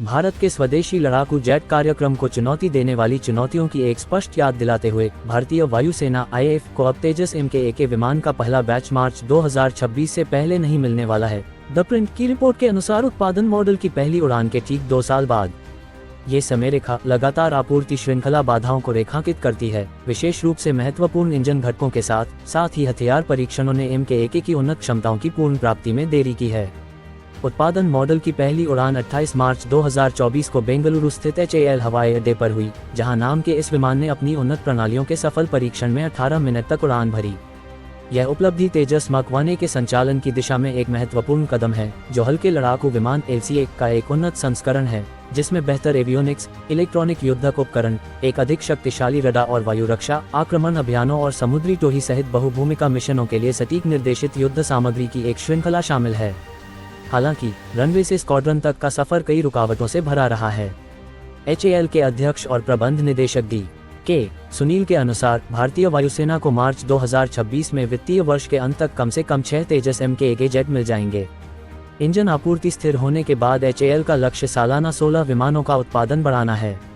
भारत के स्वदेशी लड़ाकू जेट कार्यक्रम को चुनौती देने वाली चुनौतियों की एक स्पष्ट याद दिलाते हुए भारतीय वायुसेना (IAF) को अब तेजस MK-1 विमान का पहला बैच मार्च 2026 से पहले नहीं मिलने वाला है। द प्रिंट की रिपोर्ट के अनुसार उत्पादन मॉडल की पहली उड़ान के ठीक 2 साल बाद ये समय रेखा लगातार आपूर्ति श्रृंखला बाधाओं को रेखांकित करती है, विशेष रूप से महत्वपूर्ण इंजन घटकों के साथ ही हथियार परीक्षणों ने MK-1 की उन्नत क्षमताओं की पूर्ण प्राप्ति में देरी की है। उत्पादन मॉडल की पहली उड़ान 28 मार्च 2024 को बेंगलुरु स्थित HAL हवाई अड्डे पर हुई, जहां नाम के इस विमान ने अपनी उन्नत प्रणालियों के सफल परीक्षण में 18 मिनट तक उड़ान भरी। यह उपलब्धि तेजस मक-1 के संचालन की दिशा में एक महत्वपूर्ण कदम है, जो हल्के लड़ाकू विमान LCA का एक उन्नत संस्करण है, जिसमें बेहतर एवियोनिक्स, इलेक्ट्रॉनिक युद्धक उपकरण, एक अधिक शक्तिशाली रडार और वायु रक्षा, आक्रमण अभियानों और समुद्री टोही सहित बहुभूमिका मिशनों के लिए सटीक निर्देशित युद्ध सामग्री की एक श्रृंखला शामिल है। हालांकि रनवे से स्क्वाड्रन तक का सफर कई रुकावटों से भरा रहा है। HAL के अध्यक्ष और प्रबंध निदेशक D.K. सुनील के अनुसार भारतीय वायुसेना को मार्च 2026 में वित्तीय वर्ष के अंत तक कम से कम 6 तेजस MK-1 जेट मिल जाएंगे। इंजन आपूर्ति स्थिर होने के बाद HAL का लक्ष्य सालाना 16 विमानों का उत्पादन बढ़ाना है।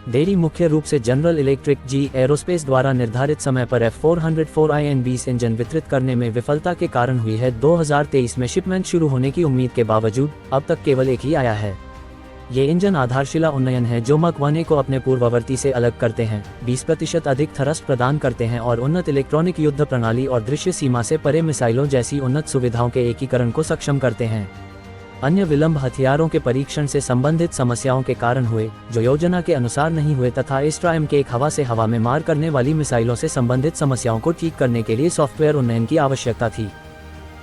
देरी मुख्य रूप से जनरल इलेक्ट्रिक (GE एरोस्पेस) द्वारा निर्धारित समय पर F404IN-20 इंजन वितरित करने में विफलता के कारण हुई है। 2023 में शिपमेंट शुरू होने की उम्मीद के बावजूद अब तक केवल एक ही आया है। ये इंजन आधारशिला उन्नयन है जो मक-1 को अपने पूर्ववर्ती से अलग करते हैं, 20% अधिक थ्रस्ट प्रदान करते हैं और उन्नत इलेक्ट्रॉनिक युद्ध प्रणाली और दृश्य सीमा से परे मिसाइलों जैसी उन्नत सुविधाओं के एकीकरण को सक्षम करते हैं। अन्य विलंब हथियारों के परीक्षण से संबंधित समस्याओं के कारण हुए, जो योजना के अनुसार नहीं हुए, तथा एस्ट्रा MK-1 हवा से हवा में मार करने वाली मिसाइलों से संबंधित समस्याओं को ठीक करने के लिए सॉफ्टवेयर उन्नयन की आवश्यकता थी।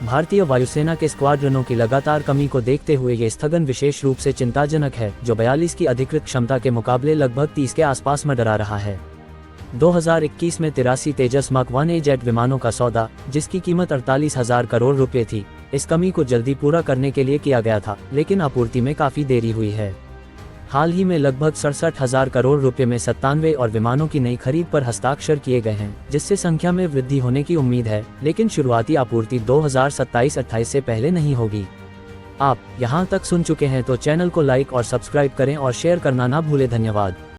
भारतीय वायुसेना के स्क्वाड्रनों की लगातार कमी को देखते हुए ये स्थगन विशेष रूप से चिंताजनक है, जो 42 की अधिकृत क्षमता के मुकाबले लगभग 30 के आसपास मंडरा रहा है। 2021 में 83 तेजस मक-1 जेट विमानों का सौदा, जिसकी कीमत 48,000 करोड़ रुपए थी, इस कमी को जल्दी पूरा करने के लिए किया गया था, लेकिन आपूर्ति में काफी देरी हुई है। हाल ही में लगभग 67,000 करोड़ रुपए में 97 और विमानों की नई खरीद पर हस्ताक्षर किए गए हैं, जिससे संख्या में वृद्धि होने की उम्मीद है, लेकिन शुरुआती आपूर्ति 2027-28 से पहले नहीं होगी। आप यहां तक सुन चुके हैं तो चैनल को लाइक और सब्सक्राइब करें और शेयर करना ना भूलें। धन्यवाद।